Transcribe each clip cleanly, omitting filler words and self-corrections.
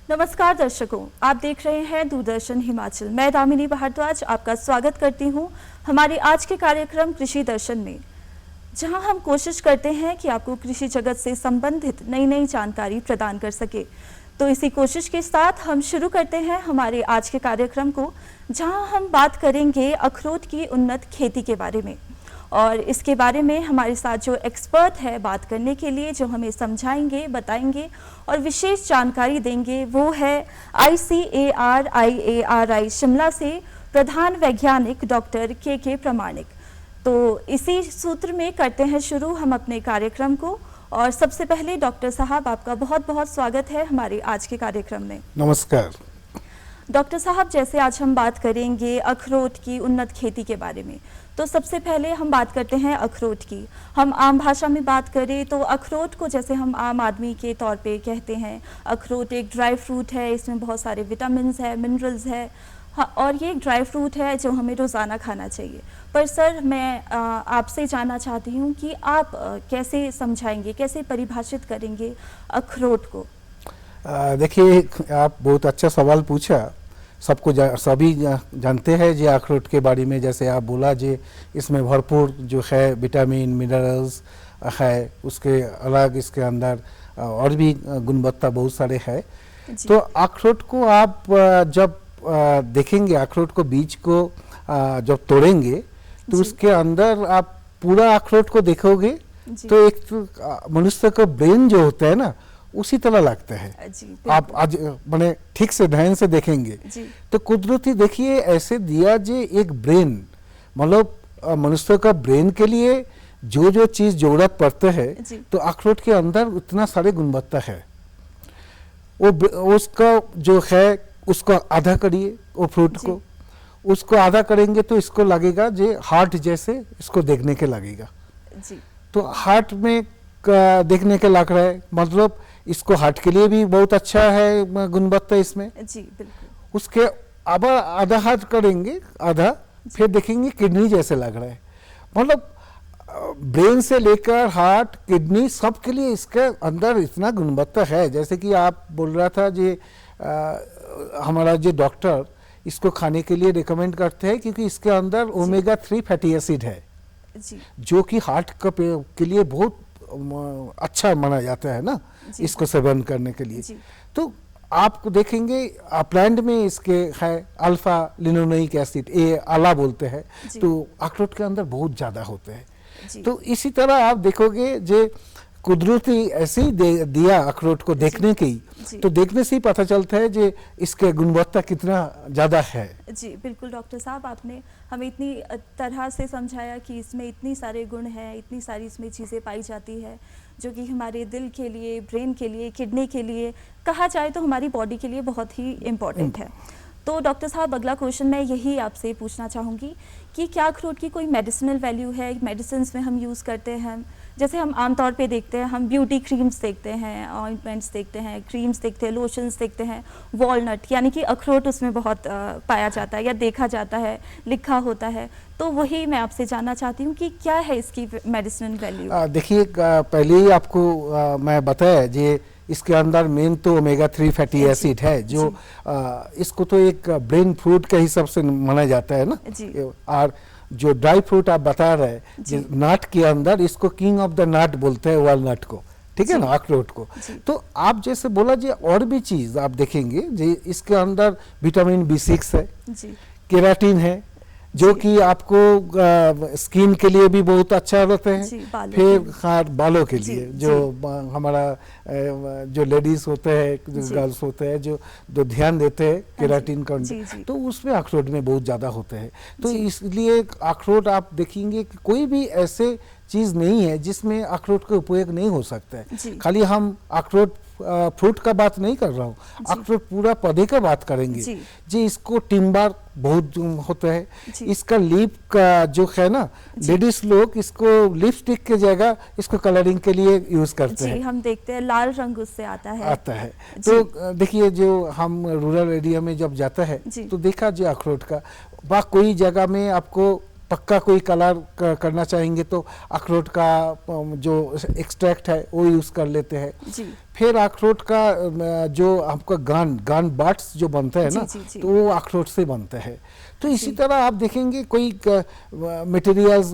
नमस्कार दर्शकों, आप देख रहे हैं दूरदर्शन हिमाचल। मैं दामिनी भारद्वाज आपका स्वागत करती हूं हमारे आज के कार्यक्रम कृषि दर्शन में, जहां हम कोशिश करते हैं कि आपको कृषि जगत से संबंधित नई नई जानकारी प्रदान कर सके। तो इसी कोशिश के साथ हम शुरू करते हैं हमारे आज के कार्यक्रम को, जहां हम बात करेंगे अखरोट की उन्नत खेती के बारे में। और इसके बारे में हमारे साथ जो एक्सपर्ट है बात करने के लिए, जो हमें समझाएंगे, बताएंगे और विशेष जानकारी देंगे, वो है ICAR-IARI शिमला से प्रधान वैज्ञानिक डॉक्टर के प्रमाणिक। तो इसी सूत्र में करते हैं शुरू हम अपने कार्यक्रम को। और सबसे पहले डॉक्टर साहब, आपका बहुत बहुत स्वागत है हमारे आज के कार्यक्रम में। नमस्कार डॉक्टर साहब, जैसे आज हम बात करेंगे अखरोट की उन्नत खेती के बारे में, तो सबसे पहले हम बात करते हैं अखरोट की। हम आम भाषा में बात करें तो अखरोट को, जैसे हम आम आदमी के तौर पे कहते हैं, अखरोट एक ड्राई फ्रूट है, इसमें बहुत सारे विटामिन्स है, मिनरल्स है। हाँ, और ये एक ड्राई फ्रूट है जो हमें रोज़ाना खाना चाहिए। पर सर, मैं आपसे जानना चाहती हूँ कि आप कैसे समझाएंगे, कैसे परिभाषित करेंगे अखरोट को? देखिए, आप बहुत अच्छा सवाल पूछा। सभी जानते हैं जी अखरोट के बारे में। जैसे आप बोला जी, इसमें भरपूर जो है विटामिन मिनरल्स है, उसके अलग इसके अंदर और भी गुणवत्ता बहुत सारे है। तो अखरोट को आप जब देखेंगे, अखरोट को बीज को जब तोड़ेंगे तो उसके अंदर आप पूरा अखरोट को देखोगे तो एक मनुष्य का ब्रेन जो होता है ना, उसी तरह लगता है। आप आज मैंने ठीक से ध्यान से देखेंगे तो कुदरती देखिए ऐसे दिया जे एक ब्रेन, मतलब मनुष्य का ब्रेन के लिए जो जो चीज जरूरत पड़ते है, तो अखरोट के अंदर उतना सारे गुणवत्ता है। वो उसका जो है उसको आधा करिए, वो फ्रूट को उसको आधा करेंगे तो इसको लगेगा जे हार्ट जैसे इसको देखने के लगेगा। तो हार्ट में देखने के लग रहा है, मतलब इसको हार्ट के लिए भी बहुत अच्छा है गुणवत्ता इसमें। बिल्कुल। उसके अब आधा हार्ट करेंगे, आधा फिर देखेंगे किडनी जैसे लग रहा है। मतलब ब्रेन से लेकर हार्ट, किडनी, सब के लिए इसके अंदर इतना गुणवत्ता है। जैसे कि आप बोल रहा था जी, हमारा जो डॉक्टर इसको खाने के लिए रिकमेंड करते हैं क्योंकि इसके अंदर ओमेगा 3 फैटी एसिड है, जो कि हार्ट के लिए बहुत अच्छा माना जाता है ना, इसको सेवन करने के लिए। तो आप देखेंगे प्लांट में इसके है अल्फा लिनोलेनिक एसिड, ये आला बोलते हैं, तो अखरोट के अंदर बहुत ज्यादा होते हैं। तो इसी तरह आप देखोगे जे कुदरती ऐसे ही दिया अखरोट को देखने की, तो देखने से ही पता चलता है जे इसके गुणवत्ता कितना ज्यादा है। जी बिल्कुल डॉक्टर साहब, आपने हमें इतनी तरह से समझाया कि इसमें इतनी सारे गुण हैं, इतनी सारी इसमें चीज़ें पाई जाती है जो कि हमारे दिल के लिए, ब्रेन के लिए, किडनी के लिए, कहा जाए तो हमारी बॉडी के लिए बहुत ही इम्पोर्टेंट है। तो डॉक्टर साहब, अगला क्वेश्चन मैं यही आपसे पूछना चाहूँगी कि क्या अखरोट की कोई मेडिसिनल वैल्यू है? मेडिसिन में हम यूज़ करते हैं, जैसे हम आमतौर पे देखते हैं, हम ब्यूटी क्रीम्स देखते हैं, ऑइंटमेंट्स देखते हैं, क्रीम्स देखते हैं, लोशंस देखते हैं, वॉलनट यानी कि अखरोट उसमें बहुत पाया जाता है या देखा जाता है, लिखा होता है। तो वही मैं आपसे जानना चाहती हूँ कि क्या है इसकी मेडिसिनल वैल्यू? देखिए, पहले ही आपको मैं बताया जी, इसके अंदर मेन तो ओमेगा 3 फैटी एसिड है, जो इसको तो एक ब्रेन फ्रूट के हिसाब से माना जाता है ना। और जो ड्राई फ्रूट आप बता रहे हैं, नट के अंदर इसको किंग ऑफ द नट बोलते हैं, वालनट को, ठीक है ना, अखरोट को। तो आप जैसे बोला जी, और भी चीज आप देखेंगे जी, इसके अंदर विटामिन B6 है, केराटिन है, जो कि आपको स्किन के लिए भी बहुत अच्छा रहता है। फिर हाँ, बालों के लिए जो हमारा जो लेडीज होते हैं, जो गर्ल्स होते हैं, जो ध्यान देते हैं केराटिन का, तो उसमें अखरोट में बहुत ज़्यादा होते हैं। तो इसलिए अखरोट आप देखेंगे कि कोई भी ऐसे चीज़ नहीं है जिसमें अखरोट का उपयोग नहीं हो सकता है। खाली हम अखरोट फ्रूट का बात नहीं कर रहा हूँ, अखरोट पूरा पौधे का बात करेंगे जी। इसको टिम्बर बहुत होता है, इसका लीफ का जो है ना, लेडीज लोग इसको लिपस्टिक के जगह इसको कलरिंग के लिए यूज करते हैं। हम देखते हैं लाल रंग उससे आता है। तो देखिए, जो हम रूरल एरिया में जब जाता है तो देखा जी अखरोट का, कोई जगह में आपको पक्का कोई कलर करना चाहेंगे तो अखरोट का जो एक्सट्रैक्ट है वो यूज़ कर लेते हैं। जी फिर अखरोट का जो आपका गान बट्स जो बनता है ना, जी। तो वो अखरोट से बनता है। तो इसी तरह आप देखेंगे कोई मटेरियल्स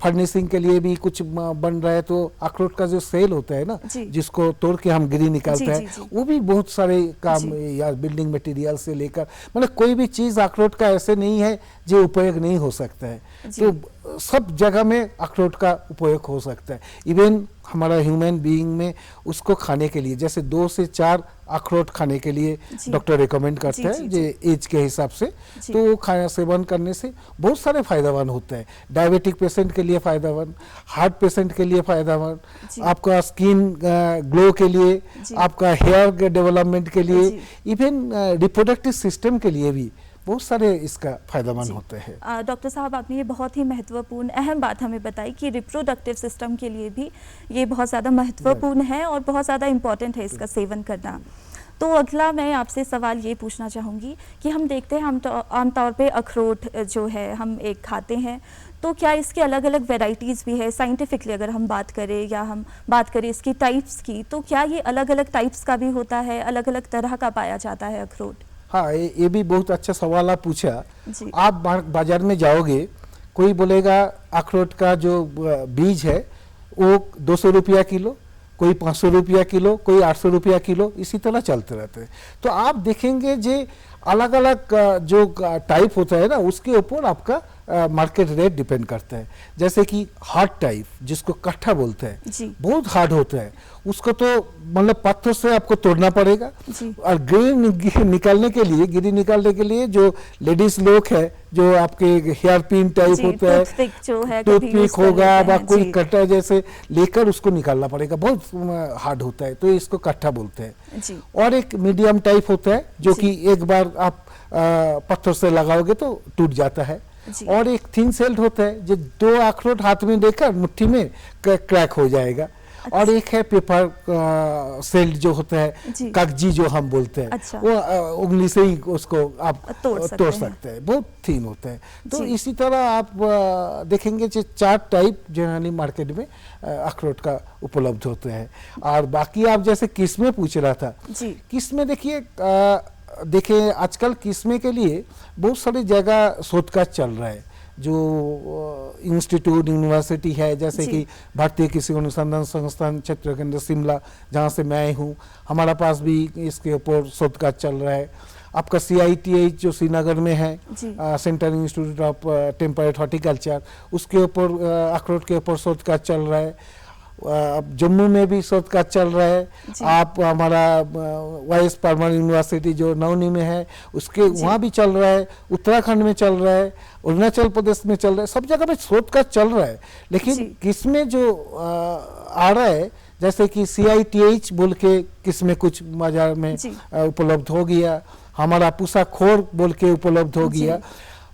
फर्निशिंग के लिए भी कुछ बन रहा है तो अखरोट का जो सेल होता है ना, जिसको तोड़ के हम गिरी निकालते हैं, वो भी बहुत सारे काम या बिल्डिंग मटेरियल से लेकर मतलब कोई भी चीज़ अखरोट का ऐसे नहीं है जो उपयोग नहीं हो सकता है। तो सब जगह में अखरोट का उपयोग हो सकता है। इवन हमारा ह्यूमन बीइंग में उसको खाने के लिए जैसे 2 से 4 अखरोट खाने के लिए डॉक्टर रिकमेंड करते हैं जो एज के हिसाब से। तो वो खाना सेवन करने से बहुत सारे फायदेमंद होते हैं। डायबिटिक पेशेंट के लिए फायदेमंद, हार्ट पेशेंट के लिए फायदेमंद, आपका स्किन ग्लो के लिए, आपका हेयर डेवलपमेंट के लिए, इवन रिप्रोडक्टिव सिस्टम के लिए भी बहुत सारे इसका फायदेमंद होते हैं। डॉक्टर साहब, आपने ये बहुत ही महत्वपूर्ण अहम बात हमें बताई कि रिप्रोडक्टिव सिस्टम के लिए भी ये बहुत ज़्यादा महत्वपूर्ण है और बहुत ज़्यादा इम्पॉर्टेंट है इसका सेवन करना। तो अगला मैं आपसे सवाल ये पूछना चाहूँगी कि हम देखते हैं हम आमतौर पे अखरोट जो है हम एक खाते हैं, तो क्या इसके अलग अलग वेराइटीज़ भी है? साइंटिफिकली अगर हम बात करें या हम बात करें इसकी टाइप्स की, तो क्या ये अलग अलग टाइप्स का भी होता है, अलग अलग तरह का पाया जाता है अखरोट? हाँ, ये भी बहुत अच्छा सवाल आप पूछा। आप बाजार में जाओगे, कोई बोलेगा अखरोट का जो बीज है वो 200 रुपया किलो, कोई 500 रुपया किलो, कोई 800 रुपया किलो, इसी तरह चलते रहते हैं। तो आप देखेंगे जे अलग अलग जो टाइप होता है ना, उसके ऊपर आपका मार्केट रेट डिपेंड करता है। जैसे कि हार्ड टाइप जिसको कट्ठा बोलते हैं, बहुत हार्ड होता है, उसको तो मतलब पत्थर से आपको तोड़ना पड़ेगा। और गिरी निकालने के लिए जो लेडीज लोग है जो आपके हेयर पिन टाइप होता है, टूथपिक होगा या कोई कट्टा जैसे लेकर उसको निकालना पड़ेगा, बहुत हार्ड होता है, तो इसको कट्ठा बोलते हैं। और एक मीडियम टाइप होता है जो कि एक बार आप पत्थर से लगाओगे तो टूट जाता है। और एक थिन सेल्ड होता है जो 2 अखरोट हाथ में देकर मुट्ठी में क्रैक हो जाएगा। और एक है पेपर सेल्ड जो होता है, कागजी जो हम बोलते हैं, वो उंगली से ही उसको आप तोड़ सकते हैं, बहुत थिन होता है। तो इसी तरह आप देखेंगे 4 टाइप जनरली मार्केट में अखरोट का उपलब्ध होते हैं। और बाकी आप जैसे किस्में पूछ रहा था, किस्में देखिए आजकल किस्में के लिए बहुत सारी जगह शोधकाज चल रहा है। जो इंस्टीट्यूट यूनिवर्सिटी है जैसे कि भारतीय कृषि अनुसंधान संस्थान क्षेत्र केंद्र शिमला, जहाँ से मैं हूँ, हमारा पास भी इसके ऊपर शोधकाज चल रहा है। आपका CITH जो श्रीनगर में है, central institute of temperate horticulture, उसके ऊपर अखरोट के ऊपर शोधकाज चल रहा है। जम्मू में भी शोधकाज चल रहा है। आप हमारा वाइस परमार यूनिवर्सिटी जो नवनी में है उसके वहाँ भी चल रहा है, उत्तराखंड में चल रहा है, अरुणाचल प्रदेश में चल रहा है, सब जगह पे शोधकाज चल रहा है। लेकिन किसमें जो आ रहा है जैसे कि CITH बोल के किसमें कुछ बाजार में उपलब्ध हो गया, हमारा पूसा खोर बोल के उपलब्ध हो गया।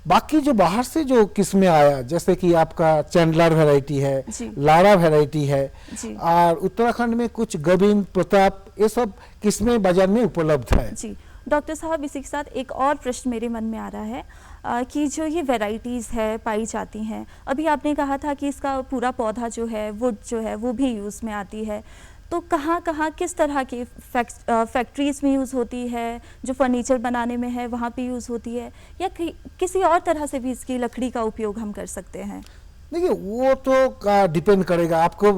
बाकी जो बाहर से जो किस्में आया जैसे कि आपका चैंडलर वैरायटी है, लारा वैरायटी है, और उत्तराखंड में कुछ गोविंद प्रताप, ये सब किस्में बाजार में उपलब्ध है। जी डॉक्टर साहब, इसी के साथ एक और प्रश्न मेरे मन में आ रहा है कि जो ये वैरायटीज़ है पाई जाती हैं, अभी आपने कहा था कि इसका पूरा पौधा जो है वुड जो है वो भी यूज़ में आती है, तो कहाँ कहाँ किस तरह की फैक्ट्रीज़ में यूज़ होती है, जो फर्नीचर बनाने में है वहाँ पे यूज़ होती है, या किसी और तरह से भी इसकी लकड़ी का उपयोग हम कर सकते हैं? देखिए वो तो डिपेंड करेगा। आपको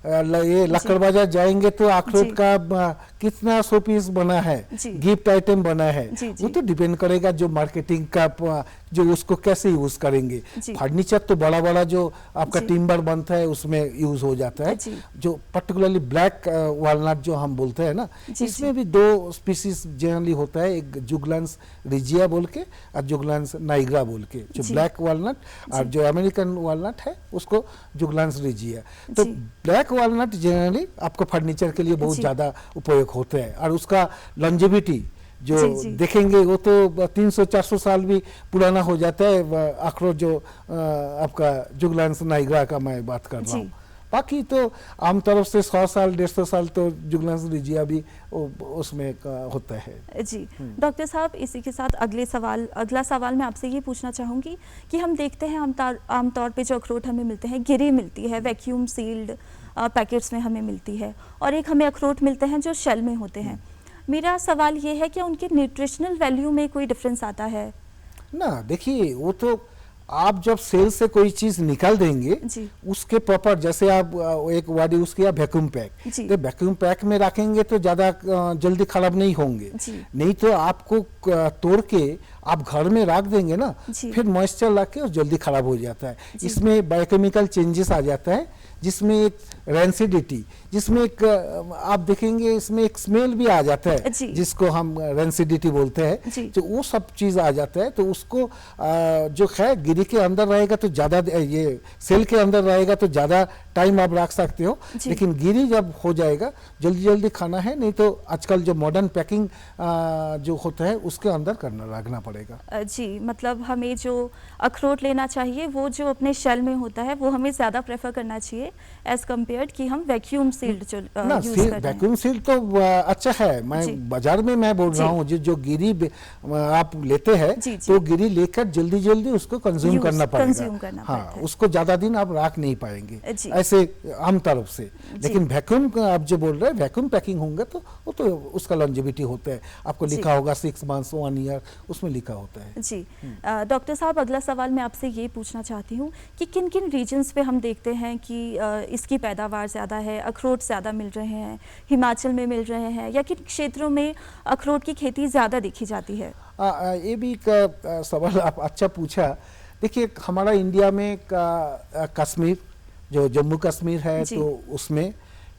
ये लक्कड़ बाजार जाएंगे तो अखरोट का कितना शो पीस बना है, गिफ्ट आइटम बना है, वो तो डिपेंड करेगा जो मार्केटिंग का जो उसको कैसे यूज करेंगे। फर्नीचर तो बड़ा बड़ा जो आपका टिम्बर बनता है उसमें यूज हो जाता है। जो पर्टिकुलरली ब्लैक वालनट जो हम बोलते हैं ना, इसमें भी 2 स्पीसीज जनरली होता है, एक जुगलांस रिजिया बोल के और जुगलांस नाइग्रा बोल के, जो ब्लैक वालनट, और जो अमेरिकन वालनट है उसको जुगलांस रिजिया। तो ब्लैक वालनट जनरली आपको फर्नीचर के लिए बहुत ज्यादा उपयोग होते हैं, और उसका लॉन्जेविटी जो देखेंगे वो तो 300-400 साल भी पुराना हो जाता है। अखरोट जो आपका जुगलांस नाइग्रा का मैं बात कर रहा हूँ, बाकी तो आम तरफ से 100 साल 150 साल तो जुगलन्स रिजिया भी उसमें होता है। जी डॉक्टर साहब, इसी के साथ अगला सवाल मैं आपसे ये पूछना चाहूँगी कि हम देखते हैं आमतौर पे जो अखरोट हमें मिलते हैं, गिरी मिलती है, वैक्यूम सील्ड पैकेट्स में हमें मिलती है, और एक हमें अखरोट मिलते हैं जो शेल में होते हैं। मेरा सवाल ये है कि उनके न्यूट्रिशनल वैल्यू में कोई डिफरेंस आता है? ना, देखिए वो तो आप जब सेल से कोई चीज निकाल देंगे उसके प्रॉपर, जैसे आप एक वर्ड यूज किया वैक्यूम पैक, तो वैक्यूम पैक में रखेंगे तो ज्यादा जल्दी खराब नहीं होंगे। नहीं तो आपको तोड़ के आप घर में रख देंगे ना, फिर मॉइस्चर लग के जल्दी खराब हो जाता है। इसमें बायोकेमिकल चेंजेस आ जाता है, जिसमें एक रेंसिडिटी, जिसमें एक आप देखेंगे इसमें एक स्मेल भी आ जाता है जिसको हम रेंसिडिटी बोलते हैं, तो वो सब चीज़ आ जाता है। तो उसको जो है गिरी के अंदर रहेगा तो ज़्यादा, ये सेल के अंदर रहेगा तो ज़्यादा टाइम आप रख सकते हो, लेकिन गिरी जब हो जाएगा जल्दी जल्दी खाना है। नहीं तो आजकल जो मॉडर्न पैकिंग जो होता है उसके अंदर रखना पड़ेगा। जी, मतलब हमें जो अखरोट लेना चाहिए वो जो अपने शेल में होता है वो हमें ज़्यादा प्रेफर करना चाहिए एज कम्पेयर्ड कि हम वैक्यूम सील्ड जो यूज कर रहे हैं। वैक्यूम सील्ड तो अच्छा है, मैं बाजार में मैं बोल रहा हूँ जो गिरी आप लेते हैं तो गिरी लेकर जल्दी जल्दी उसको कंज्यूम करना पड़ेगा। हाँ, उसको ज्यादा दिन आप रख नहीं पाएंगे ऐसे आम तरफ से। लेकिन वैक्यूम आप जो बोल रहे हैं वैक्यूम पैकिंग होंगे तो वो तो उसका लॉन्जेविटी होता है, आपको लिखा होगा 6 मंथ्स 1 ईयर उसमें लिखा होता है। जी डॉक्टर साहब, अगला सवाल मैं आपसे ये पूछना चाहती हूँ कि किन किन रीजन्स पे हम देखते हैं कि इसकी पैदावार ज़्यादा है, अखरोट ज़्यादा मिल रहे हैं, हिमाचल में मिल रहे हैं, या किन क्षेत्रों में अखरोट की खेती ज़्यादा देखी जाती है? ये भी सवाल आप अच्छा पूछा। देखिए हमारा इंडिया में कश्मीर, जो जम्मू कश्मीर है तो उसमें,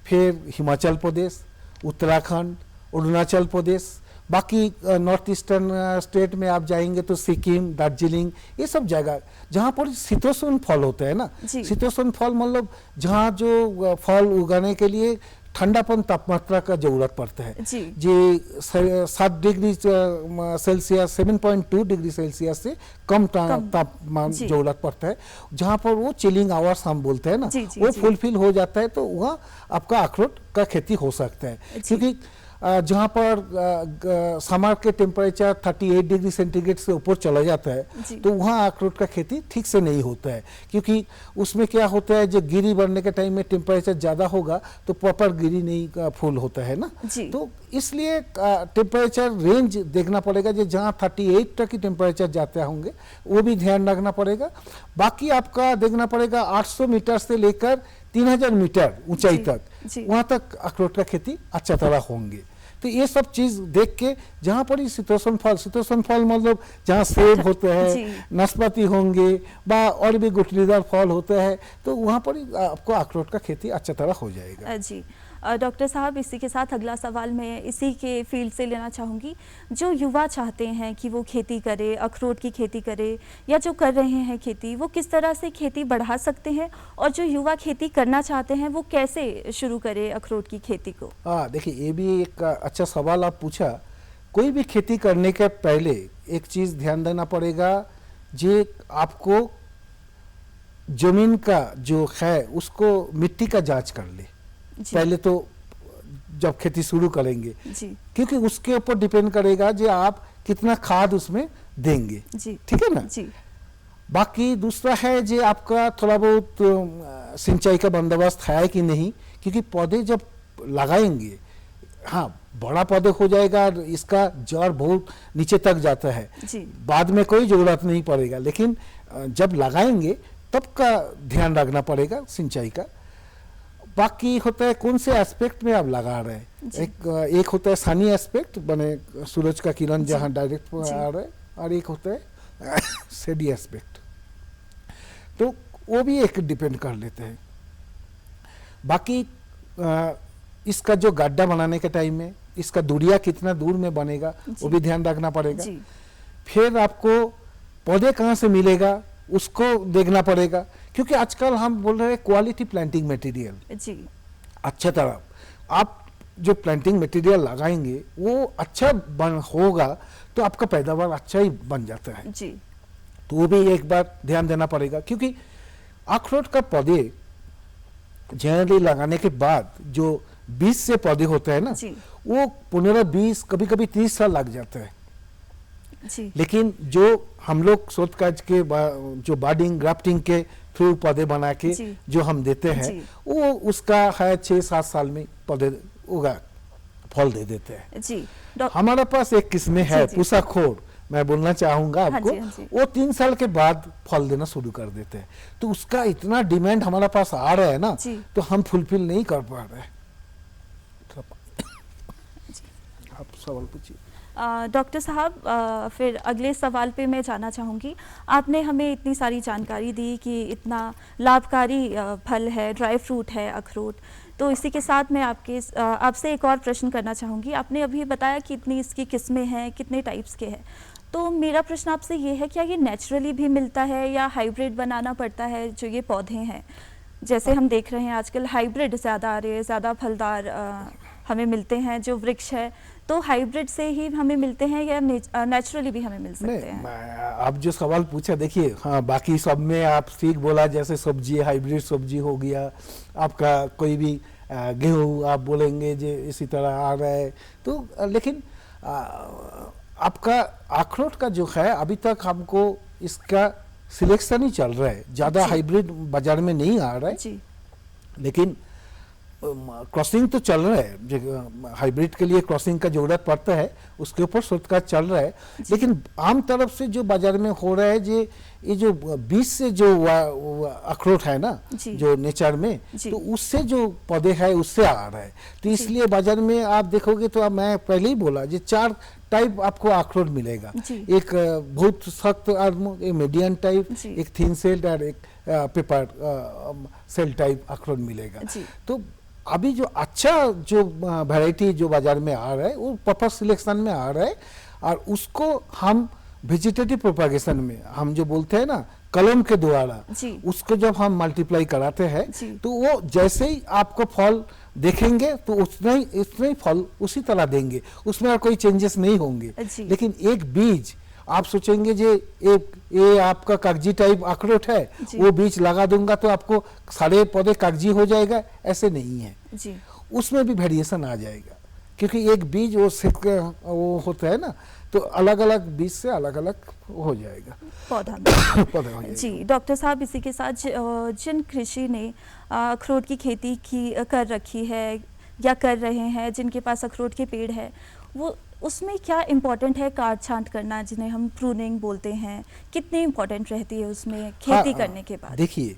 फिर हिमाचल प्रदेश, उत्तराखंड, अरुणाचल प्रदेश, बाकी नॉर्थ ईस्टर्न स्टेट में आप जाएंगे तो सिक्किम, दार्जिलिंग, ये सब जगह जहाँ पर शीतोष्ण फल होते हैं ना। शीतोष्ण फल मतलब जहाँ जो फल उगाने के लिए ठंडापन तापमात्रा का जरूरत पड़ता है जी 7 डिग्री सेल्सियस 7.2 डिग्री सेल्सियस से कम तापमान जरूरत पड़ता है, जहाँ पर वो चिलिंग आवर्स हम बोलते हैं ना, वो फुलफिल हो जाता है तो वहाँ आपका अखरोट का खेती हो सकता है। क्योंकि जहाँ पर समर के टेम्परेचर 38 डिग्री सेंटीग्रेड से ऊपर चला जाता है तो वहाँ अखरोट का खेती ठीक से नहीं होता है, क्योंकि उसमें क्या होता है जो गिरी बढ़ने के टाइम में टेम्परेचर ज़्यादा होगा तो प्रॉपर गिरी नहीं फूल होता है ना। तो इसलिए टेम्परेचर रेंज देखना पड़ेगा, जो जहाँ 38 तक की टेम्परेचर जाते होंगे वो भी ध्यान रखना पड़ेगा। बाकी आपका देखना पड़ेगा 800 मीटर से लेकर 3000 मीटर ऊंचाई तक, वहाँ तक अखरोट का खेती अच्छा तरह होंगे। तो ये सब चीज देख के जहाँ पर शीतोष्ण फल मतलब जहाँ सेब होते हैं, नाशपाती होंगे बा और भी गुठलीदार फल होते हैं, तो वहाँ पर आपको अखरोट का खेती अच्छा तरह हो जाएगा। जी डॉक्टर साहब, इसी के साथ अगला सवाल मैं इसी के फील्ड से लेना चाहूँगी। जो युवा चाहते हैं कि वो खेती करे, अखरोट की खेती करे, या जो कर रहे हैं खेती, वो किस तरह से खेती बढ़ा सकते हैं, और जो युवा खेती करना चाहते हैं वो कैसे शुरू करे अखरोट की खेती को? देखिए ये भी एक अच्छा सवाल आप पूछा। कोई भी खेती करने के पहले एक चीज़ ध्यान देना पड़ेगा, जे आपको जमीन का जो है उसको मिट्टी का जांच कर ले पहले, तो जब खेती शुरू करेंगे, क्योंकि उसके ऊपर डिपेंड करेगा जो आप कितना खाद उसमें देंगे। ठीक है ना। बाकी दूसरा है जो आपका थोड़ा बहुत सिंचाई का बंदोबस्त है कि नहीं, क्योंकि पौधे जब लगाएंगे, हाँ बड़ा पौधे हो जाएगा, इसका जड़ बहुत नीचे तक जाता है, बाद में कोई जरूरत नहीं पड़ेगा, लेकिन जब लगाएंगे तब का ध्यान रखना पड़ेगा सिंचाई का। बाकी होता है कौन से एस्पेक्ट में आप लगा रहे हैं, एक होता है सनी एस्पेक्ट, बने सूरज का किरण जहाँ डायरेक्ट आ रहा है, और एक होता है शेडी एस्पेक्ट, तो वो भी एक डिपेंड कर लेते हैं। बाकी इसका जो गड्ढा बनाने के टाइम में इसका दूरिया कितना दूर में बनेगा वो भी ध्यान रखना पड़ेगा। फिर आपको पौधे कहाँ से मिलेगा उसको देखना पड़ेगा, क्योंकि आजकल हम बोल रहे हैं क्वालिटी प्लांटिंग मटेरियल। अच्छा तरह आप जो प्लांटिंग मटेरियल लगाएंगे वो अच्छा होगा तो आपका पैदावार अच्छा ही बन जाता है। तो वो भी एक बार ध्यान देना पड़ेगा, क्योंकि अखरोट का पौधे जनरली लगाने के बाद जो 20 से पौधे होते हैं ना, जी वो 15-20 कभी कभी 30 साल लग जाते हैं। जी लेकिन जो हम लोग शोध कार्य के जो बार्डिंग ग्राफ्टिंग के थ्रू पौधे बना के जी। जो हम देते हैं, जी। वो उसका है 6-7 साल में पौधे उगा फल दे देते हैं। जी हमारे पास एक किस्में है जी। पूसाखोर, मैं बोलना चाहूंगा हाँ आपको, जी, हाँ जी। वो 3 साल के बाद फल देना शुरू कर देते हैं। तो उसका इतना डिमांड हमारे पास आ रहा है ना, जी। तो हम फुलफिल नहीं कर पा रहे हैं। आप सवाल पूछिए। डॉक्टर साहब, फिर अगले सवाल पे मैं जाना चाहूँगी। आपने हमें इतनी सारी जानकारी दी कि इतना लाभकारी फल है, ड्राई फ्रूट है अखरोट। तो इसी के साथ मैं आपसे एक और प्रश्न करना चाहूँगी। आपने अभी बताया कि इतनी इसकी किस्में हैं, कितने टाइप्स के हैं। तो मेरा प्रश्न आपसे ये है, क्या ये नेचुरली भी मिलता है या हाइब्रिड बनाना पड़ता है जो ये पौधे हैं? जैसे हम देख रहे हैं आजकल हाइब्रिड ज़्यादा आ रहे हैं, ज़्यादा फलदार हमें मिलते हैं जो वृक्ष है। तो हाइब्रिड से ही हमें मिलते हैं या नेचुरली भी हमें मिल सकते हैं? आप जो सवाल पूछा, देखिए, हाँ, बाकी सब में आप ठीक बोला, जैसे सब्जी हाइब्रिड सब्जी हो गया, आपका कोई भी गेहूँ आप बोलेंगे जो इसी तरह आ रहा है। तो लेकिन आपका अखरोट का जो है, अभी तक हमको इसका सिलेक्शन ही चल रहा है, ज़्यादा हाइब्रिड बाजार में नहीं आ रहा है जी लेकिन क्रॉसिंग तो चल रहा है। हाइब्रिड के लिए क्रॉसिंग का जरूरत पड़ता है, उसके ऊपर शोध कार्य चल रहा है। लेकिन आम तरफ से जो बाजार में हो रहा है, ये जो बीज से जो अखरोट है ना, जो नेचर में, तो उससे जो पौधे है उससे आ रहा है। तो इसलिए बाजार में आप देखोगे तो मैं पहले ही बोला, जो 4 टाइप आपको अखरोट मिलेगा। एक बहुत सख्त आर्म, एक मीडियम टाइप, एक थिन सेल्ड और एक पेपर सेल टाइप अखरोट मिलेगा। तो अभी जो अच्छा जो वैरायटी जो बाजार में आ रहा है, वो प्रॉपर सिलेक्शन में आ रहा है, और उसको हम वेजिटेटिव प्रोपागेशन में, हम जो बोलते हैं ना कलम के द्वारा, उसको जब हम मल्टीप्लाई कराते हैं, तो वो जैसे ही आपको फल देखेंगे तो उतना ही फल उसी तरह देंगे, उसमें कोई चेंजेस नहीं होंगे। लेकिन एक बीज आप सोचेंगे जे ये आपका कागजी टाइप अखरोट है, वो बीज लगा दूंगा तो आपको सारे पौधे कागजी हो जाएगा, ऐसे नहीं है जी। उसमें भी वेरिएशन आ जाएगा, क्योंकि एक बीज वो होता है ना, तो अलग अलग बीज से अलग अलग हो जाएगा पौधा हो जाएगा। जी डॉक्टर साहब, इसी के साथ जिन कृषि ने अखरोट की खेती कर रखी है या कर रहे हैं, जिनके पास अखरोट के पेड़ है, वो उसमें क्या इम्पोर्टेंट है काट छांट करना, जिन्हें हम प्रूनिंग बोलते हैं, कितनी इम्पोर्टेंट रहती है उसमें खेती करने के बाद? देखिए,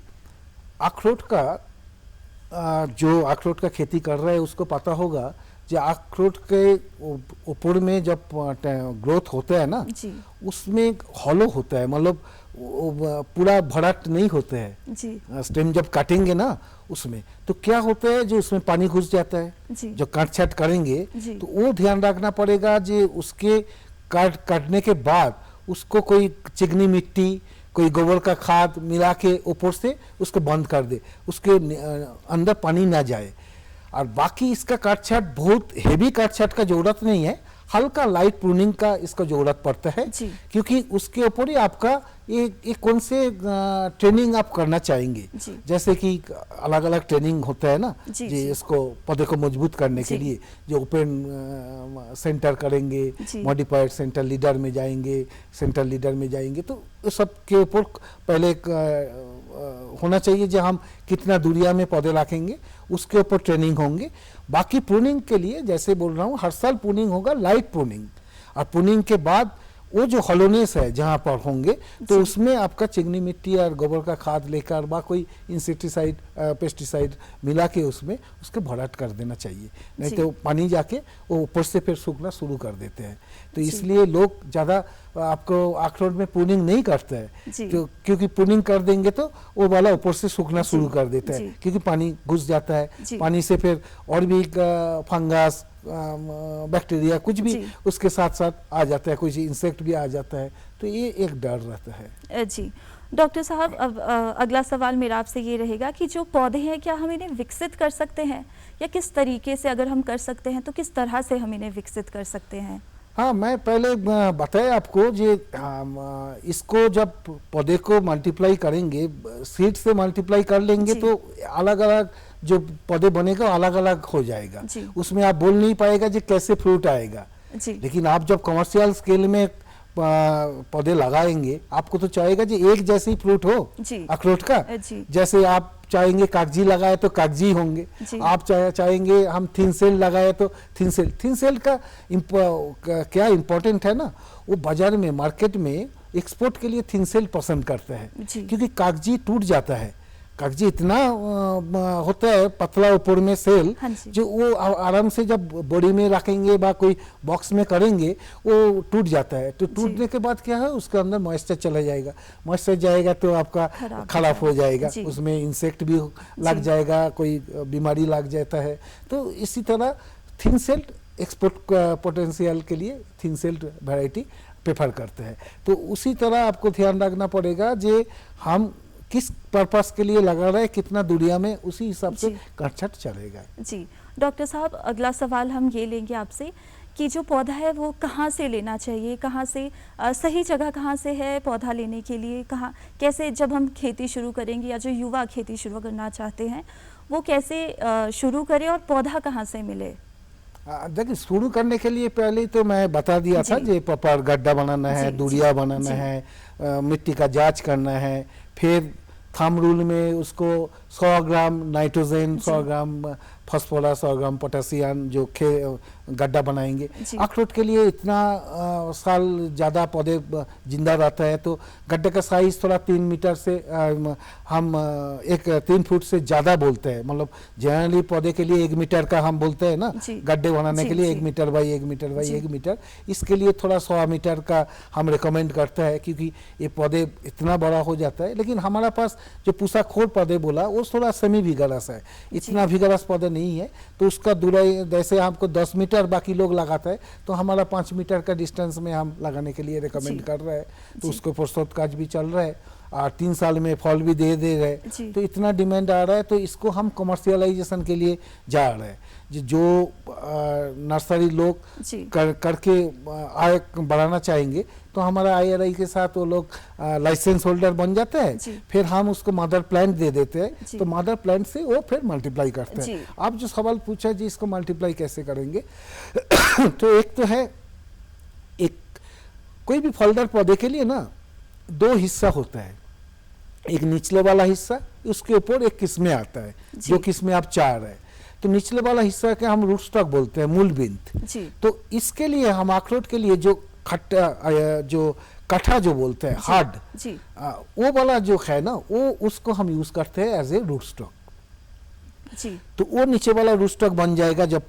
अखरोट का जो अखरोट का खेती कर रहा है उसको पता होगा, जो अखरोट के ऊपर में जब ग्रोथ होता है ना, उसमें हॉलो होता है, मतलब पूरा भराट नहीं होते हैं। स्टेम जब काटेंगे ना उसमें, तो क्या होता है, जो उसमें पानी घुस जाता है, जो काट छाट करेंगे तो वो ध्यान रखना पड़ेगा, जो उसके काटने के बाद उसको कोई चिकनी मिट्टी, कोई गोबर का खाद मिला के ऊपर से उसको बंद कर दे, उसके अंदर पानी ना जाए। और बाकी इसका काट छाट बहुत हेवी काट छाट का जरूरत नहीं है, हल्का लाइट प्रूनिंग का इसका जरूरत पड़ता है, क्योंकि उसके ऊपर ही आपका ये कौन से ट्रेनिंग आप करना चाहेंगे। जैसे कि अलग अलग ट्रेनिंग होता है ना, जी इसको पौधे को मजबूत करने के लिए, जो ओपन सेंटर करेंगे, मॉडिफाइड सेंटर लीडर में जाएंगे, सेंटर लीडर में जाएंगे, तो सब के ऊपर पहले होना चाहिए जो हम कितना दूरिया में पौधे रखेंगे, उसके ऊपर ट्रेनिंग होंगे। बाकी प्रूनिंग के लिए जैसे बोल रहा हूँ, हर साल प्रूनिंग होगा, लाइट प्रूनिंग, और प्रूनिंग के बाद वो जो हॉलोनेस है जहाँ पर होंगे, तो उसमें आपका चिकनी मिट्टी और गोबर का खाद लेकर बा कोई इंसेक्टिसाइड पेस्टिसाइड मिला के उसमें उसके भराट कर देना चाहिए, नहीं तो पानी जाके वो ऊपर से फिर सूखना शुरू कर देते हैं। तो इसलिए लोग ज़्यादा आपको अखरोट में प्रूनिंग नहीं करते हैं, तो क्योंकि प्रूनिंग कर देंगे तो वो वाला ऊपर से सूखना शुरू कर देता है, क्योंकि पानी घुस जाता है, पानी से फिर और भी फंगस बैक्टीरिया कुछ भी उसके साथ साथ आ जाता है, कुछ इंसेक्ट भी आ जाता है, तो ये एक डर रहता है। जी डॉक्टर साहब, अब अगला सवाल मेरा आपसे ये रहेगा कि जो पौधे हैं, क्या हम इन्हें विकसित कर सकते हैं, या किस तरीके से, अगर हम कर सकते हैं तो किस तरह से हम इन्हें विकसित कर सकते हैं? हाँ, मैं पहले बताया आपको, जो इसको जब पौधे को मल्टीप्लाई करेंगे, सीड से मल्टीप्लाई कर लेंगे तो अलग अलग जो पौधे बनेगा अलग अलग हो जाएगा, जी। उसमें आप बोल नहीं पाएगा जो कैसे फ्रूट आएगा। जी। लेकिन आप जब कमर्शियल स्केल में पौधे लगाएंगे, आपको तो चाहेगा जी एक जैसे ही फ्रूट हो जी। अखरोट का। जी। जैसे आप चाहेंगे कागजी लगाए तो कागजी होंगे, जी। आप चाहेंगे हम थिन सेल लगाए तो थिन सेल का क्या इम्पोर्टेंट है ना, वो बाजार में मार्केट में एक्सपोर्ट के लिए थिन सेल पसंद करते हैं, जी। क्योंकि कागजी टूट जाता है। कागजी इतना होता है पतला ऊपर में सेल, हाँ जी। जो वो आराम से जब बॉडी में रखेंगे या कोई बॉक्स में करेंगे वो टूट जाता है। तो टूटने के बाद क्या है, उसके अंदर मॉइस्चर चला जाएगा, मॉइस्चर जाएगा तो आपका खराब हो जाएगा, उसमें इंसेक्ट भी लग जाएगा, कोई बीमारी लग जाता है। तो इसी तरह थिन सेल एक्सपोर्ट पोटेंशियल के लिए थिन सेल वैरायटी प्रेफर करते हैं। तो उसी तरह आपको ध्यान रखना पड़ेगा जे हम किस पर्पस के लिए लगा रहे हैं, कितना दुनिया में, उसी हिसाब से कटछट चलेगा। जी डॉक्टर साहब, अगला सवाल हम ये लेंगे आपसे कि जो पौधा है वो कहाँ से लेना चाहिए, कहाँ से सही जगह कहाँ से है पौधा लेने के लिए, कहाँ कैसे जब हम खेती शुरू करेंगे या जो युवा खेती शुरू करना चाहते हैं वो कैसे शुरू करें और पौधा कहाँ से मिले? देखिए, शुरू करने के लिए पहले तो मैं बता दिया था जो प्रॉपर गड्ढा बनाना है, दूरिया बनाना है, मिट्टी का जांच करना है, फिर थंब रूल में उसको 100 gram nitrogen, 100 gram phosphorus, 100 gram potassium जो गड्ढा बनाएंगे। अखरोट के लिए इतना साल ज़्यादा पौधे जिंदा रहता है, तो गड्ढे का साइज थोड़ा 3 मीटर से हम 3 फुट से ज़्यादा बोलते हैं। मतलब जनरली पौधे के लिए 1 मीटर का हम बोलते हैं ना, गड्ढे बनाने के लिए 1 metre by 1 metre by 1 metre. इसके लिए थोड़ा 100 मीटर का हम रिकमेंड करते हैं, क्योंकि ये पौधे इतना बड़ा हो जाता है। लेकिन हमारा पास जो पूसाखोर पौधे बोला वो थोड़ा सेमी विगरस है, इतना विगरस पौधे नहीं है, तो उसका दूरी जैसे आपको 10 मीटर बाकी लोग लगाता है, तो हमारा 5 मीटर का डिस्टेंस में हम लगाने के लिए रिकमेंड कर रहे हैं। तो उसको प्रोत्साहित काज भी चल रहा है और 3 साल में फल भी दे रहे, तो इतना डिमांड आ रहा है, तो इसको हम कमर्शियलाइजेशन के लिए जा रहे हैं। जो नर्सरी लोग करके आय बढ़ाना चाहेंगे, तो हमारा IRI के साथ वो लोग लाइसेंस होल्डर बन जाते हैं, फिर हम उसको मदर प्लांट दे देते हैं, तो मदर प्लांट से वो फिर मल्टीप्लाई करते हैं। आप जो सवाल पूछा जी इसको मल्टीप्लाई कैसे करेंगे तो एक तो है, एक कोई भी फलदार पौधे के लिए ना 2 हिस्सा होता है, एक निचले वाला हिस्सा, उसके ऊपर एक किस्में आता है, जो किस्में आप चाह रहे हैं। तो निचले वाला हिस्सा के हम रूट स्टॉक बोलते हैं, मूल बिंद। तो इसके लिए हम अखरोट के लिए जो कट्ठा जो बोलते हैं हार्ड, वो वाला जो है ना, वो उसको हम यूज करते हैं एज ए रूट स्टॉक। तो वो नीचे वाला रूट स्टॉक बन जाएगा, जब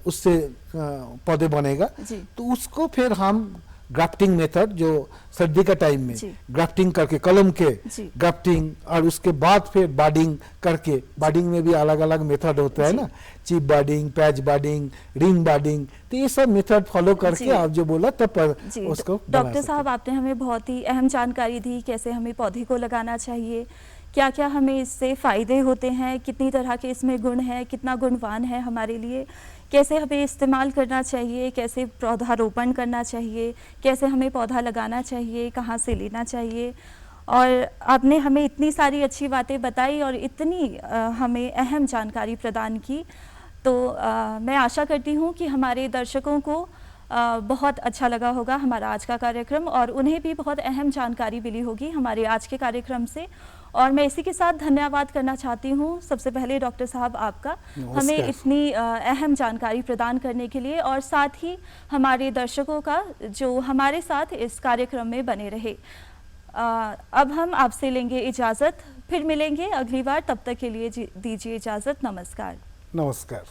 उससे पौधे बनेगा, तो उसको फिर हम ग्राफ्टिंग मेथड, जो सर्दी का टाइम में ग्राफ्टिंग करके, कलम के ग्राफ्टिंग, और उसके बाद फिर बाडिंग करके, बाडिंग में भी अलग अलग मेथड होता है ना, चिप बाडिंग, पैच बाडिंग, रिंग बाडिंग, तो ये सब मेथड फॉलो करके आप जो बोला तब उसको। डॉक्टर साहब, आपने हमें बहुत ही अहम जानकारी दी, कैसे हमें पौधे को लगाना चाहिए, क्या क्या हमें इससे फ़ायदे होते हैं, कितनी तरह के इसमें गुण हैं, कितना गुणवान है हमारे लिए, कैसे हमें इस्तेमाल करना चाहिए, कैसे पौधारोपण करना चाहिए, कैसे हमें पौधा लगाना चाहिए, कहाँ से लेना चाहिए। और आपने हमें इतनी सारी अच्छी बातें बताई और इतनी हमें अहम जानकारी प्रदान की, तो मैं आशा करती हूँ कि हमारे दर्शकों को बहुत अच्छा लगा होगा हमारा आज का कार्यक्रम, और उन्हें भी बहुत अहम जानकारी मिली होगी हमारे आज के कार्यक्रम से। और मैं इसी के साथ धन्यवाद करना चाहती हूँ सबसे पहले डॉक्टर साहब आपका, हमें इतनी अहम जानकारी प्रदान करने के लिए, और साथ ही हमारे दर्शकों का जो हमारे साथ इस कार्यक्रम में बने रहे। अब हम आपसे लेंगे इजाज़त, फिर मिलेंगे अगली बार, तब तक के लिए दीजिए इजाज़त। नमस्कार। नमस्कार।